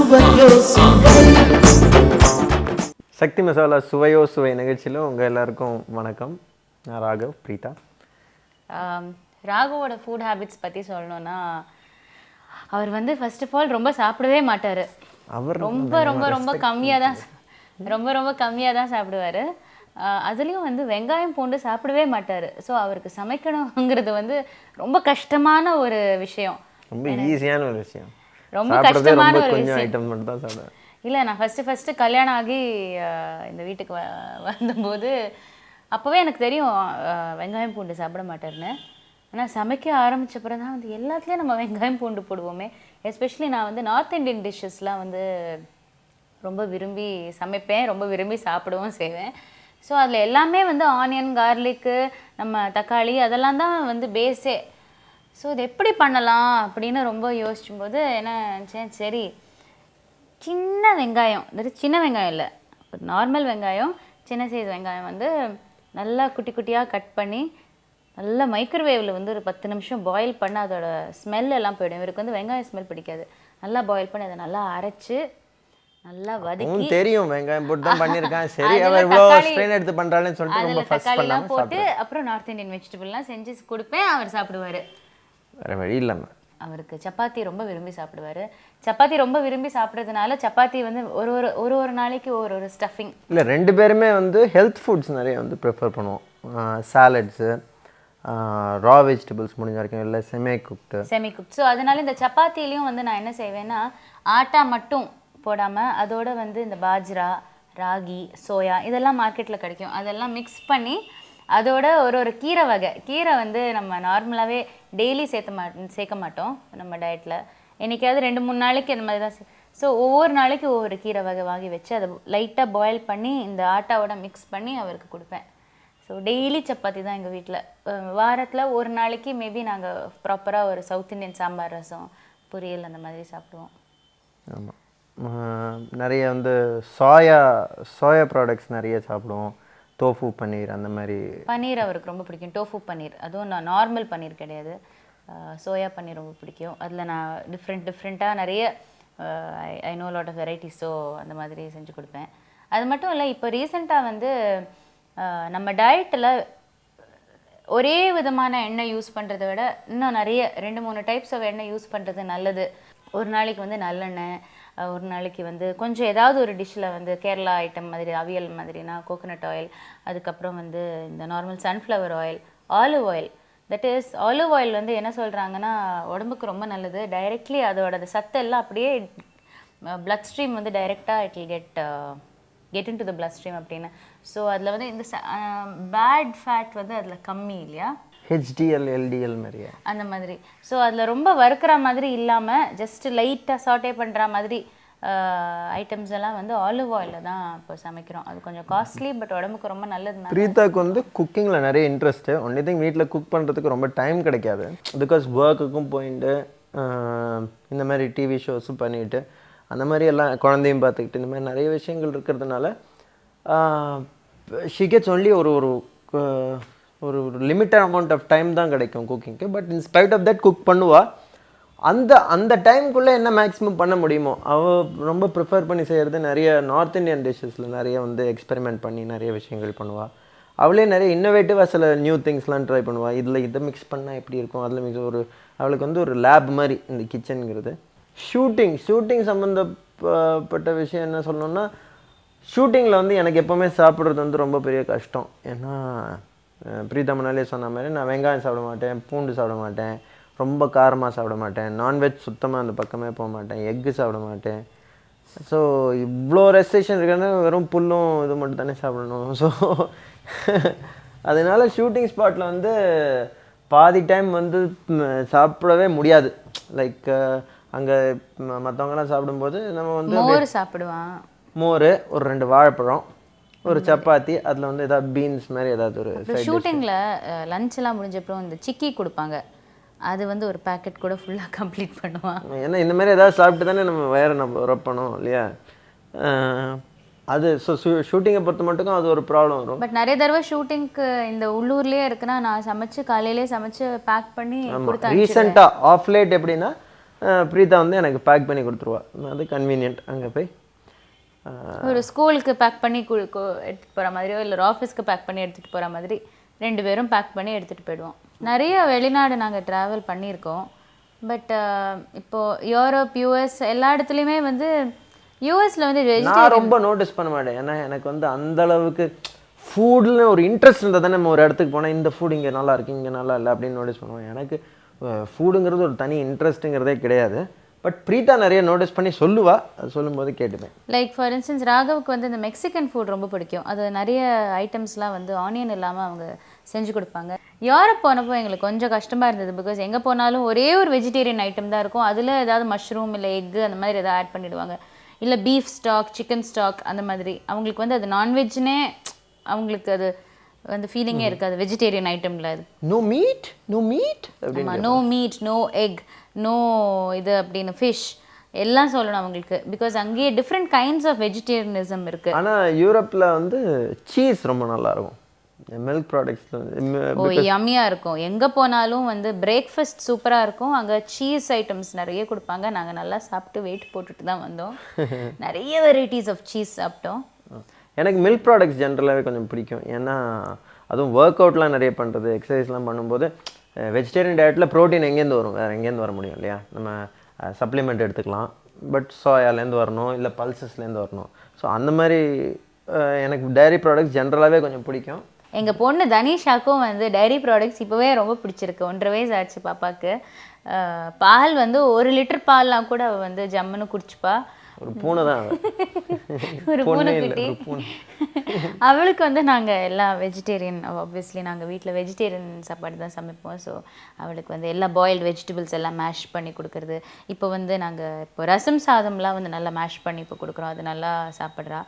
Suvaiyo Suvai. Sakthi Masala Suvaiyo Suvai நிகழ்ச்சியில் உங்கள் எல்லாருக்கும் வணக்கம். நான் ராகவ் பிரீதா. ராகவோட ஃபுட் ஹேபிட்ஸ் பற்றி சொல்லணும்னா அவர் வந்து ஃபர்ஸ்ட் ஆஃப் ஆல் ரொம்ப சாப்பிடவே மாட்டார். அவர் ரொம்ப கம்மியாக தான் சாப்பிடுவார். அதுலேயும் வந்து வெங்காயம் பூண்டு சாப்பிடவே மாட்டார். ஸோ அவருக்கு சமைக்கணுங்கிறது வந்து ரொம்ப கஷ்டமான ஒரு விஷயம், ரொம்ப ஈஸியான ஒரு விஷயம், ரொம்ப கஷ்டமான ஒரு விஷயம். ஐட்டம் மட்டும் தான் சாப்பிடுவேன். இல்லை, நான் ஃபஸ்ட்டு கல்யாணம் ஆகி இந்த வீட்டுக்கு வந்தபோது அப்போவே எனக்கு தெரியும் வெங்காயம் பூண்டு சாப்பிட மாட்டார்னு. ஆனால் சமைக்க ஆரம்பித்தப்பறம் தான் வந்து எல்லாத்துலேயும் நம்ம வெங்காயம் பூண்டு போடுவோமே. எஸ்பெஷலி நான் வந்து நார்த் இண்டியன் டிஷ்ஷஸ்லாம் வந்து ரொம்ப விரும்பி சமைப்பேன், ரொம்ப விரும்பி சாப்பிடவும் செய்வேன். ஸோ அதில் எல்லாமே வந்து ஆனியன், கார்லிக்கு, நம்ம தக்காளி அதெல்லாம் தான் வந்து பேஸே. ஸோ இது எப்படி பண்ணலாம் அப்படின்னு ரொம்ப யோசிக்கும்போது என்ன நினச்சேன், சரி சின்ன வெங்காயம், சின்ன வெங்காயம் இல்லை, ஒரு நார்மல் வெங்காயம், சின்ன சைஸ் வெங்காயம் வந்து நல்லா குட்டி குட்டியாக கட் பண்ணி நல்லா மைக்ரோவேவில் வந்து ஒரு 10 நிமிஷம் பாயில் பண்ண அதோட ஸ்மெல் எல்லாம் போயிடும். இவருக்கு வந்து வெங்காயம் ஸ்மெல் பிடிக்காது. நல்லா பாயில் பண்ணி அதை நல்லா அரைச்சி நல்லா வதக்கி, தெரியும் வெங்காயம் போட்டு தான் பண்ணியிருக்கேன், சரி அவர் இவ்வளோ ஸ்ட்ரெயின் எடுத்து பண்ணுறாள்னு சொல்லிட்டு ரொம்ப ஃபர்ஸ்ட் தக்காளிலாம் போட்டு அப்புறம் நார்த் இந்தியன் வெஜிடபிள்லாம் செஞ்சு கொடுப்பேன். அவர் சாப்பிடுவார், வேறு வழி இல்லாமல். அவருக்கு சப்பாத்தி ரொம்ப விரும்பி சாப்பிடுவார். சப்பாத்தி ரொம்ப விரும்பி சாப்பிட்றதுனால சப்பாத்தி வந்து ஒரு நாளைக்கு ஒரு ஸ்டஃபிங். இல்லை, ரெண்டு பேருமே வந்து ஹெல்த் ஃபுட்ஸ் நிறைய வந்து ப்ரிஃபர் பண்ணுவோம். சாலட்ஸு, ரா வெஜிடபிள்ஸ் முடிஞ்ச வரைக்கும், இல்லை செமி குக்டு. ஸோ அதனால இந்த சப்பாத்திலையும் வந்து நான் என்ன செய்வேன்னா, ஆட்டா மட்டும் போடாமல் அதோட வந்து இந்த பாஜ்ரா, ராகி, சோயா இதெல்லாம் மார்க்கெட்டில் கிடைக்கும், அதெல்லாம் மிக்ஸ் பண்ணி அதோட ஒரு கீரை வந்து நம்ம நார்மலாகவே டெய்லி சேர்க்க மாட்டோம் நம்ம டயட்டில். என்றைக்காவது 2-3 நாளைக்கு அந்த மாதிரி தான். ஸோ ஒவ்வொரு நாளைக்கு ஒவ்வொரு கீரை வகை வாங்கி வச்சு அதை லைட்டாக பாயில் பண்ணி இந்த ஆட்டாவோட மிக்ஸ் பண்ணி அவருக்கு கொடுப்பேன். ஸோ டெய்லி சப்பாத்தி தான் எங்கள் வீட்டில். வாரத்தில் ஒரு நாளைக்கு மேபி நாங்கள் ப்ராப்பராக ஒரு சவுத் இண்டியன் சாம்பார், ரசம், பொரியல் அந்த மாதிரி சாப்பிடுவோம். ஆமாம், நிறைய வந்து சோயா ப்ராடக்ட்ஸ் நிறைய சாப்பிடுவோம். டோஃபு பன்னீர், அந்த மாதிரி பன்னீர் அவருக்கு ரொம்ப பிடிக்கும். டோஃபு பன்னீர், அதுவும் நான் நார்மல் பன்னீர் கிடையாது, சோயா பன்னீர் ரொம்ப பிடிக்கும். அதில் நான் டிஃப்ரெண்ட்டாக நிறைய I know lot of varieties. So அந்த மாதிரி செஞ்சு கொடுப்பேன். அது மட்டும் இல்லை, இப்போ ரீசெண்டாக வந்து நம்ம டயட்டில் ஒரே விதமான எண்ணெய் யூஸ் பண்ணுறதை விட இன்னும் நிறைய 2-3 டைப்ஸ் ஆஃப் எண்ணெய் யூஸ் பண்ணுறது நல்லது. ஒரு நாளைக்கு வந்து நல்லெண்ணெய், ஒரு நாளைக்கு வந்து கொஞ்சம் ஏதாவது ஒரு டிஷ்ஷில் வந்து கேரளா ஐட்டம் மாதிரி, அவியல் மாதிரினா கோகோனட் ஆயில், அதுக்கப்புறம் வந்து இந்த normal sunflower oil, olive oil. That is olive oil வந்து என்ன சொல்கிறாங்கன்னா உடம்புக்கு ரொம்ப நல்லது. டைரெக்ட்லி அதோட சத்து எல்லாம் அப்படியே பிளட் ஸ்ட்ரீம் வந்து டைரெக்டாக it will get in to the blood stream அப்படின்னு. ஸோ அதில் வந்து இந்த பேட் ஃபேட் வந்து அதில் கம்மி இல்லையா, HDL, LDL நிறைய அந்த மாதிரி. ஸோ அதில் ரொம்ப வறுக்கிற மாதிரி இல்லாமல் ஜஸ்ட் லைட்டாக சாட்டே பண்ணுற மாதிரி ஐட்டம்ஸ் எல்லாம் வந்து ஆலிவ் ஆயிலில் தான் இப்போ சமைக்கிறோம். அது கொஞ்சம் காஸ்ட்லி, பட் உடம்புக்கு ரொம்ப நல்லது. பிரீதாக்கு வந்து குக்கிங்கில் நிறைய இன்ட்ரெஸ்ட்டு. ஒன்லி திங் வீட்டில் குக் பண்ணுறதுக்கு ரொம்ப டைம் கிடைக்காது. பிகாஸ் ஒர்க்குக்கும் போயிட்டு இந்த மாதிரி டிவி ஷோஸும் பண்ணிவிட்டு அந்த மாதிரி எல்லாம் குழந்தையும் பார்த்துக்கிட்டு இந்த மாதிரி நிறைய விஷயங்கள் இருக்கிறதுனால ஷி கெட்ஸ் ஒன்லி ஒரு லிமிட்டட் அமௌண்ட் ஆஃப் டைம் தான் கிடைக்கும் குக்கிங்க்கு. But in spite of that cook பண்ணுவாள். அந்த டைமுக்குள்ளே என்ன மேக்ஸிமம் பண்ண முடியுமோ அவள் ரொம்ப ப்ரிஃபர் பண்ணி செய்கிறது நிறைய நார்த் இந்தியன் டிஷ்ஷஸில் நிறைய வந்து எக்ஸ்பெரிமெண்ட் பண்ணி நிறைய விஷயங்கள் பண்ணுவாள். அவளே நிறைய இன்னோவேட்டிவாக சில நியூ திங்ஸ்லாம் ட்ரை பண்ணுவாள். இதில் இதை மிக்ஸ் பண்ணால் எப்படி இருக்கும், அதில் மிக்ஸ் அவளுக்கு வந்து ஒரு லேப் மாதிரி இந்த கிச்சனுங்கிறது. ஷூட்டிங் சம்மந்தப்பட்ட விஷயம் என்ன சொல்லணும்னா, ஷூட்டிங்கில் வந்து எனக்கு எப்போவுமே சாப்பிட்றது வந்து ரொம்ப பெரிய கஷ்டம். ஏன்னா பிரீதா முன்னாலே சொன்ன மாதிரி நான் வெங்காயம் சாப்பிட மாட்டேன், பூண்டு சாப்பிட மாட்டேன், ரொம்ப காரமாக சாப்பிட மாட்டேன், நான்வெஜ் சுத்தமாக அந்த பக்கமே போக மாட்டேன், எக்கு சாப்பிட மாட்டேன். ஸோ இவ்வளோ ரெஸ்ட்ரிக்ஷன் இருக்கிறது, வெறும் புல்லும் இது மட்டும் தானே சாப்பிடணும். ஸோ அதனால் ஷூட்டிங் ஸ்பாட்டில் வந்து பாதி டைம் வந்து சாப்பிடவே முடியாது. லைக் அங்கே மற்றவங்கலாம் சாப்பிடும்போது நம்ம வந்து மோர் சாப்பிடுவான், மோர், ஒரு 2 வாழைப்பழம், ஒரு சப்பாத்தி, அதில் வந்து ஏதாவது பீன்ஸ் மாதிரி ஏதாவது ஒரு. ஷூட்டிங்கில் லஞ்செல்லாம் முடிஞ்சப்பறம் இந்த சிக்கி கொடுப்பாங்க, அது வந்து ஒரு பேக்கெட் கூட ஃபுல்லாக கம்ப்ளீட் பண்ணுவான். ஏன்னா இந்த மாதிரி ஏதாவது சாப்பிட்டு தானே நம்ம வேறு நம்ம ரொப்பணும் இல்லையா. அது ஷூட்டிங்கை பொறுத்த மட்டும் அது ஒரு ப்ராப்ளம் வரும். பட் நிறைய தடவை ஷூட்டிங்க்கு இந்த உள்ளூர்லேயே இருக்குன்னா நான் சமைச்சு காலையிலே சமைச்சு பேக் பண்ணி கொடுத்தேன். ரீசெண்டாக ஆஃப் லேட் எப்படின்னா பிரீதா வந்து எனக்கு பேக் பண்ணி கொடுத்துருவா. அது கன்வீனியன்ட். அங்கே போய் ஒரு ஸ்கூலுக்கு பேக் பண்ணி எடுத்துகிட்டு போகிற மாதிரியோ இல்லை ஒரு ஆஃபீஸ்க்கு பேக் பண்ணி எடுத்துகிட்டு போகிற மாதிரி 2 பேரும் பேக் பண்ணி எடுத்துகிட்டு போயிடுவோம். நிறைய வெளிநாடு நாங்கள் ட்ராவல் பண்ணியிருக்கோம். பட் இப்போது யூரோப், யூஎஸ் எல்லா இடத்துலையுமே வந்து யூஎஸில் வந்து நான் ரொம்ப நோட்டீஸ் பண்ண மாட்டேன். ஏன்னா எனக்கு வந்து அந்தளவுக்கு ஃபுட்ல ஒரு இன்ட்ரெஸ்ட் இருந்தால் தானே நம்ம ஒரு இடத்துக்கு போனால் இந்த ஃபுட் இங்கே நல்லா இருக்குது, இங்கே நல்லா இல்லை அப்படின்னு நோட்டீஸ் பண்ணுவேன். எனக்கு ஃபுட்டுங்கிறது ஒரு தனி இன்ட்ரெஸ்ட்டுங்கிறதே கிடையாது. பட் பிரீதா நிறைய நோட்டீஸ் பண்ணி சொல்லுவா. அது சொல்லும்போது கேட்டுப்பேன். லைக் ஃபார் இன்ஸ்டன்ஸ் ராகவுக்கு வந்து இந்த மெக்சிகன் ஃபுட் ரொம்ப பிடிக்கும். அது நிறைய ஐட்டம்ஸ்லாம் வந்து ஆனியன் இல்லாமல் அவங்க செஞ்சு கொடுப்பாங்க. யூரோப் போனப்போ எங்களுக்கு கொஞ்சம் கஷ்டமாக இருந்தது. பிகாஸ் எங்கே போனாலும் ஒரே ஒரு வெஜிடேரியன் ஐட்டம் தான் இருக்கும். அதில் ஏதாவது மஷ்ரூம் இல்லை எக்கு அந்த மாதிரி ஏதாவது ஆட் பண்ணிவிடுவாங்க. இல்லை பீஃப் ஸ்டாக், சிக்கன் ஸ்டாக் அந்த மாதிரி. அவங்களுக்கு வந்து அது நான்வெஜ்னே அவங்களுக்கு அது அந்த ஃபீலிங்கே இருக்காது வெஜிடேரியன் ஐட்டமில். அது no meat, no meat, no meat, no egg, no இது அப்படின்னு ஃபிஷ் எல்லாம் சொல்லணும் அவங்களுக்கு. பிகாஸ் அங்கேயே டிஃப்ரெண்ட் கைண்ட்ஸ் ஆஃப் வெஜிடேரியனிசம் இருக்குது. ஆனால் யூரோப்பில் வந்து சீஸ் ரொம்ப நல்லாயிருக்கும். மில்க் ப்ராடக்ட்ஸ் யம்மியாக இருக்கும். எங்கே போனாலும் வந்து பிரேக்ஃபாஸ்ட் சூப்பராக இருக்கும். அங்கே சீஸ் ஐட்டம்ஸ் நிறைய கொடுப்பாங்க. நாங்கள் நல்லா சாப்பிட்டு வெயிட் போட்டுட்டு தான் வந்தோம். நிறைய வெரைட்டிஸ் ஆஃப் சீஸ் சாப்பிட்டோம். எனக்கு மில்க் ப்ராடக்ட்ஸ் ஜென்ரலாகவே கொஞ்சம் பிடிக்கும். ஏன்னா அதுவும் ஒர்க் அவுட்லாம் நிறைய பண்ணுறது, எக்ஸசைஸ்லாம் பண்ணும்போது வெஜிடேரியன் டயட்டில் ப்ரோட்டீன் எங்கேருந்து வரும், வேறு எங்கேருந்து வர முடியும் இல்லையா? நம்ம சப்ளிமெண்ட் எடுத்துக்கலாம். பட் சோயாலேருந்து வரணும், இல்லை பல்சஸ்லேருந்து வரணும். ஸோ அந்த மாதிரி எனக்கு டைரி ப்ராடக்ட்ஸ் ஜென்ரலாகவே கொஞ்சம் பிடிக்கும். எங்கள் பொண்ணு தனிஷாக்கும் வந்து டைரி ப்ராடக்ட்ஸ் இப்போவே ரொம்ப பிடிச்சிருக்கு. 1.5 வயசு ஆச்சு பாப்பாவுக்கு. பால் வந்து 1 லிட்டர் பால்லாம் கூட அவள் வந்து ஜம்முன்னு குடிச்சுப்பா. ஒரு பூனை தான், ஒரு பூனைக்குட்டி. அவளுக்கு வந்து நாங்கள் எல்லாம் வெஜிடேரியன், ஆப்வியஸ்லி நாங்கள் வீட்டில் வெஜிடேரியன் சாப்பாடு தான் சமைப்போம். ஸோ அவளுக்கு வந்து எல்லா பாயில்டு வெஜிடபிள்ஸ் எல்லாம் மேஷ் பண்ணி கொடுக்குறது. இப்போ வந்து நாங்கள் இப்போ ரசம் சாதம்லாம் வந்து நல்லா மேஷ் பண்ணி இப்போ கொடுக்குறோம். அது நல்லா சாப்பிட்றா.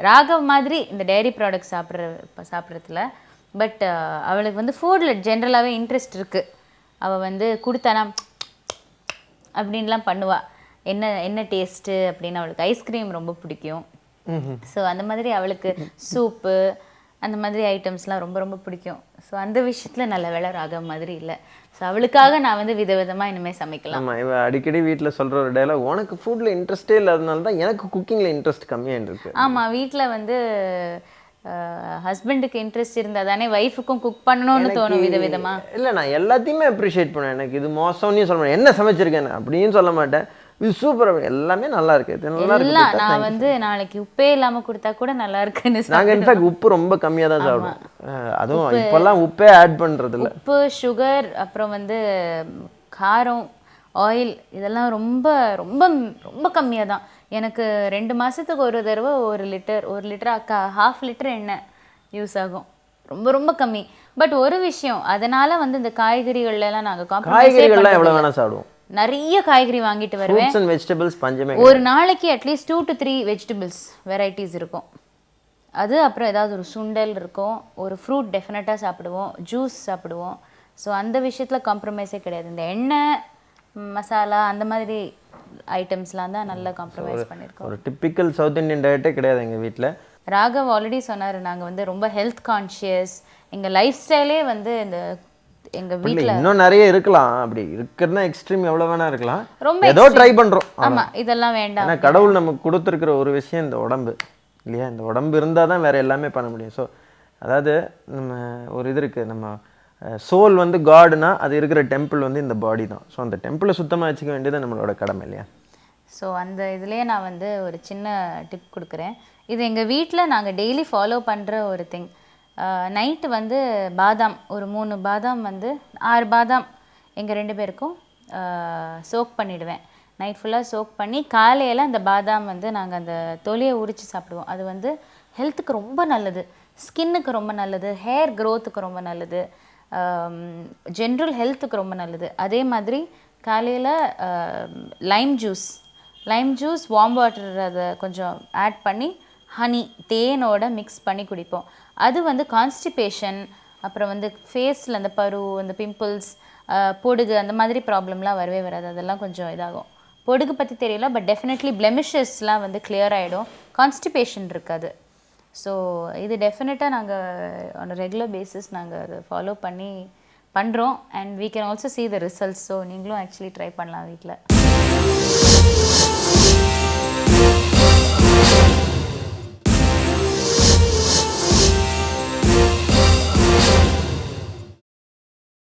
ராகவ் மாதிரி இந்த டைரி ப்ராடக்ட்ஸ் சாப்பிட்றதுல. பட் அவளுக்கு வந்து ஃபுட்டில் ஜென்ரலாகவே இன்ட்ரெஸ்ட் இருக்குது. அவள் வந்து கொடுத்தானா அப்படின்லாம் பண்ணுவாள். என்ன டேஸ்ட்டு அப்படின்னு. அவளுக்கு ஐஸ்கிரீம் ரொம்ப பிடிக்கும். ஸோ அந்த மாதிரி அவளுக்கு சூப்பு அந்த மாதிரி ஐட்டம்ஸ்லாம் ரொம்ப ரொம்ப பிடிக்கும். ஸோ அந்த விஷயத்தில் நல்ல வேலை ராகவ் மாதிரி இல்லை. ஸோ அவளுக்காக நான் வந்து விதவிதமாக இனிமேல் சமைக்கலாம். ஆமாம், இவள் அடிக்கடி வீட்டில் சொல்கிற ஒரு டைலாக், உனக்கு ஃபுட்டில் இன்ட்ரெஸ்ட்டே இல்லாதனால தான் எனக்கு குக்கிங்கில் இன்ட்ரெஸ்ட் கம்மியாக இருக்குது. ஆமாம், வீட்டில் வந்து ஹஸ்பண்டுக்கு இன்ட்ரெஸ்ட் இருந்தால் தானே ஒய்ஃபுக்கும் குக் பண்ணணும்னு தோணும் விதவிதமாக. இல்லை, நான் எல்லாத்தையுமே அப்ரிஷியேட் பண்ணுவேன். எனக்கு இது மோசம்னு சொல்ல மாட்டேன், என்ன சமைச்சிருக்கேன் அப்படின்னு சொல்ல மாட்டேன். இது சூப்பர், எல்லாமே நல்லா இருக்கு. எல்லாம் நான் வந்து நாளைக்கு உப்பே இல்லாமல் கொடுத்தா கூட நல்லா இருக்குன்னு. நாங்கள் இன்ஃபேக்ட் உப்பு ரொம்ப கம்மியாக தான் சாப்பிடுவோம். அதுவும் இப்போல்லாம் உப்பே ஆட் பண்ணுறது இல்லை. உப்பு, சுகர், அப்புறம் வந்து காரம், ஆயில் இதெல்லாம் ரொம்ப ரொம்ப ரொம்ப கம்மியாக தான். எனக்கு 2 மாதத்துக்கு ஒரு தடவை 1 லிட்டர் 1.5 லிட்டர் எண்ணெய் யூஸ் ஆகும். ரொம்ப ரொம்ப கம்மி. பட் ஒரு விஷயம், அதனால வந்து இந்த காய்கறிகள்லாம் நாங்கள் காய்கறிகள்லாம் எவ்வளோ வேணால் சாப்பிடுவோம். நிறைய காய்கறி வாங்கிட்டு வருவேன். ஒரு நாளைக்கு அட்லீஸ்ட் 2 to 3 வெஜிடபிள்ஸ் வெரைட்டிஸ் இருக்கும். அது அப்புறம் ஏதாவது ஒரு சுண்டல் இருக்கும், ஒரு ஃப்ரூட் டெஃபினட்டாக சாப்பிடுவோம், ஜூஸ் சாப்பிடுவோம். ஸோ அந்த விஷயத்தில் காம்ப்ரமைஸே கிடையாது. இந்த எண்ணெய், மசாலா அந்த மாதிரி ஐட்டம்ஸ்லாம் தான் நல்லா காம்ப்ரமைஸ் பண்ணியிருக்கோம். ஒரு டிப்பிக்கல் சவுத் இந்தியன் டயட்டே கிடையாது எங்கள் வீட்டில். ராகவ் ஆல்ரெடி சொன்னார், நாங்கள் வந்து ரொம்ப ஹெல்த் கான்ஷியஸ். எங்கள் லைஃப் ஸ்டைலே வந்து இந்த எங்கள் வீட்டில் இன்னும் நிறைய இருக்கலாம். அப்படி இருக்கிறதுனா எக்ஸ்ட்ரீம் எவ்வளோ வேணா இருக்கலாம். ரொம்ப ஏதோ ட்ரை பண்ணுறோம். ஆமாம், இதெல்லாம் வேண்டாம். ஏன்னா கடவுள் நமக்கு கொடுத்துருக்கிற ஒரு விஷயம் இந்த உடம்பு இல்லையா? இந்த உடம்பு இருந்தால் தான் வேறு எல்லாமே பண்ண முடியும். ஸோ அதாவது நம்ம ஒரு இது இருக்குது, நம்ம சோல் வந்து காடுனா அது இருக்கிற டெம்பிள் வந்து இந்த பாடி தான். ஸோ அந்த டெம்பிளை சுத்தமாக வச்சுக்க வேண்டியது நம்மளோட கடமை இல்லையா? ஸோ அந்த இதுலேயே நான் வந்து ஒரு சின்ன டிப் கொடுக்குறேன். இது எங்கள் வீட்டில் நாங்கள் டெய்லி ஃபாலோ பண்ணுற ஒரு திங். நைட்டு வந்து பாதாம், ஒரு 3 பாதாம் வந்து 6 பாதாம் எங்கள் 2 பேருக்கும் சோக் பண்ணிவிடுவேன். நைட் ஃபுல்லாக சோக் பண்ணி காலையில் அந்த பாதாம் வந்து நாங்கள் அந்த தொலியை உரித்து சாப்பிடுவோம். அது வந்து ஹெல்த்துக்கு ரொம்ப நல்லது, ஸ்கின்னுக்கு ரொம்ப நல்லது, ஹேர் க்ரோத்துக்கு ரொம்ப நல்லது, ஜென்ரல் ஹெல்த்துக்கு ரொம்ப நல்லது. அதே மாதிரி காலையில் லைம் ஜூஸ் வார்ம் வாட்டர் அதை கொஞ்சம் ஆட் பண்ணி ஹனி தேனோட மிக்ஸ் பண்ணி குடிப்போம். அது வந்து கான்ஸ்டிபேஷன், அப்புறம் வந்து ஃபேஸில் அந்த பரு, அந்த பிம்பிள்ஸ், பொடுகு அந்த மாதிரி ப்ராப்ளம்லாம் வரவே வராது. அதெல்லாம் கொஞ்சம் இதாகும். பொடுகு பற்றி தெரியல, பட் டெஃபினெட்லி பிளெமிஷஸ்லாம் வந்து கிளியர் ஆகிடும், கான்ஸ்டிபேஷன் இருக்காது. ஸோ இது டெஃபினட்டாக நாங்கள் ஆன் ரெகுலர் பேசிஸ் நாங்கள் அதை ஃபாலோ பண்ணி பண்ணுறோம் and we can also see the results. So நீங்களும் ஆக்சுவலி ட்ரை பண்ணலாம் வீட்டில்.